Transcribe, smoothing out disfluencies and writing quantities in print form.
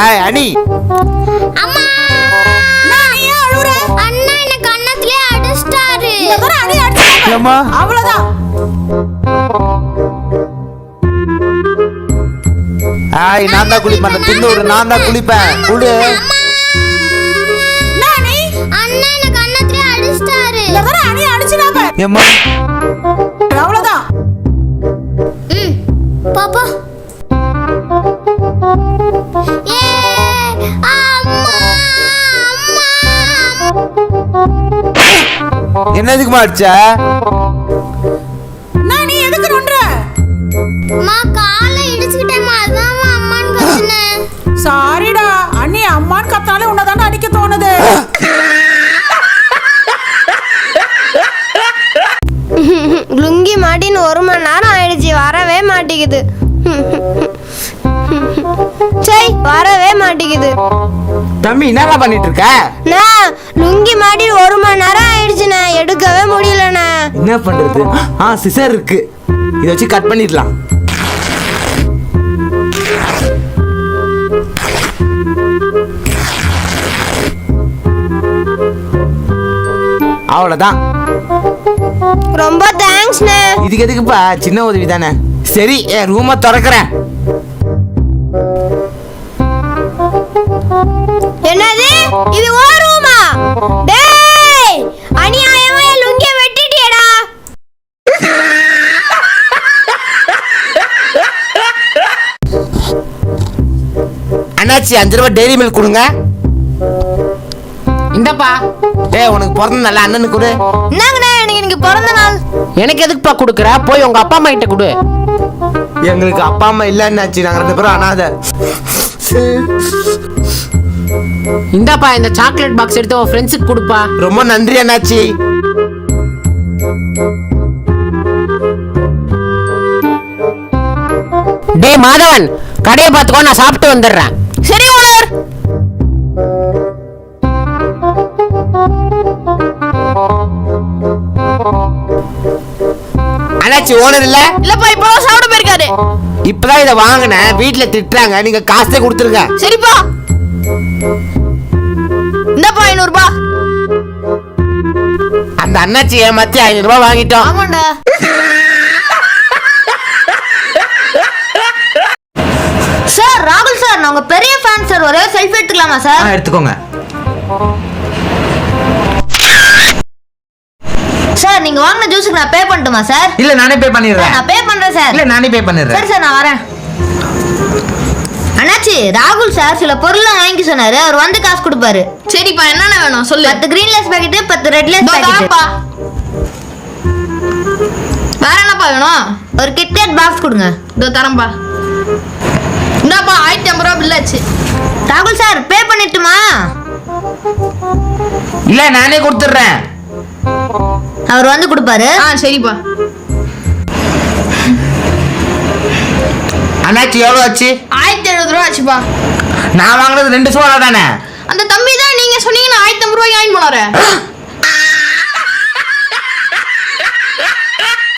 ஏய் அனி அம்மா நான் ஏன் அழுற? அண்ணா என்ன கண்ணத்திலே அடிச்சிட்டாரு. இந்த வர அடி அடிச்சாங்க. அம்மா அவ்வளவுதான். ஏய் நான் தான் குளிப்பேன். தின்னூறு நான் தான் குளிப்பேன். குளு. நானி அண்ணா என்ன கண்ணத்திலே அடிச்சிட்டாரு. இந்த வர அடி அடிச்சினாங்க. அம்மா அவ்வளவுதான். பாப்பா ஏ அம்மா அம்மா என்னதுக்குமா அடிச்ச? நான் நீ எதுக்கு நொண்ற? அம்மா காலை இடிச்சிட்டேம்மா அதான் அம்மான்னு கத்துனேன். சாரிடா அண்ணி அம்மான்னு கத்தாலே உன்னதானே அடிக்க தோணுது. லுங்கி மாட்டின்னு 1 மணி நேரம் ஆயிடுச்சு, வரவே மாட்டேங்குது. சரி வரவே மாட்டேங்குது. தம்பி என்னடா பண்ணிட்டு இருக்க? நான் லுங்கி மாட்டி 1 மணி நேரம் ஆயிடுச்சுண்ணே, எடுக்கவே முடியலண்ணே. என்ன பண்றது? சிசர் இருக்கு, இதை வச்சு கட் பண்ணிடலாம். அவ்வளவுதான். ரொம்ப தேங்க்ஸ்ண்ணே. இதுக்கு எதுக்குப்பா, சின்ன உதவி தானே. சரி என் ரூமை திறக்கிறேன். என்னது இது ஓ ரூமா? டேய் அநியாயமா என் லுங்கிய வெட்டிட்டியடா. அண்ணாச்சி 5 ரூபாய் டெய்ரி மில்க் கொடுங்க. இந்தப்பா. டேய் உனக்கு பிறந்த நல்ல அண்ணனுக்கு கொடு. என்னங்கண்ணே எனக்கு பிறந்த நாள். எனக்கு எதுக்குப்பா கொடுக்குற? போய் உங்க அப்பா அம்மா கிட்ட கொடு. எங்களுக்கு அப்பா அம்மா இல்ல அண்ணாச்சி, நாங்க 2 பேரும் அனாதை. இந்தாப்பா இந்த சாக்லேட் பாக்ஸ் எடுத்து உன் ஃப்ரெண்ட்ஸுக்கு கொடுப்பா. ரொம்ப நன்றி அண்ணாச்சி. டேய் மாதவன், கடையை பார்த்துக்கோ, நான் சாப்பிட்டு வந்துடுறேன். சரி ஓனர். அண்ணாச்சி ஓனர் இல்ல? இல்லப்பா இப்பதான் சாப்பிட போயிருக்காரு. இப்பதான் இதை வாங்கினேன், வீட்டுல திட்டுறாங்க, நீங்க காசே கொடுத்துருங்க. சரிப்பா இந்தப்பா 500 ரூபாய். அந்த அண்ணாச்சி ஏமாத்தி 500 ரூபாய் வாங்கிட்டோம். ஆமாண்டா. சார் ராகுல் சார், நான் உங்க பெரிய ஃபேன் சார், ஒரே செல்ஃபி எடுத்துக்கலாமா சார்? எடுத்துக்கோங்க. சார் நீங்க வாங்கின ஜூஸுக்கு நான் பே பண்ணட்டுமா சார்? இல்ல நானே பே பண்ணிடுறேன். நான் பே பண்றேன் சார். இல்ல நானே பே பண்ணிடுறேன். சரி சார் நான் வரேன். அண்ணாச்சி ராகுல் சார் சில பொருள்லாம் வாங்கி சொன்னாரு, அவர் வந்து காசு கொடுப்பாரு. சரிப்பா என்னென்ன வேணும் சொல்லு. 10 green Lay's packet, 10 red Lay's packet. வேற என்னப்பா வேணும்? ஒரு கிட்கேட் பாக்ஸ் கொடுங்க. இதோ தரேன்பா. இந்தாப்பா 1050 ரூபா பில் ஆச்சு. ராகுல் சார் பே பண்ணிட்டுமா? இல்ல நானே கொடுத்துடுறேன். அவர் வந்து கொடுப்பாரு. சரிப்பா. அண்ணாச்சி எவ்வளவு ஆச்சு? 1070 ரூபா ஆச்சுப்பா. நான் வாங்கினது 2 சோளா தானே. அந்த தம்பி தான் நீங்க சொன்னீங்க 1050 ரூபாய் வாங்கி போனாரு.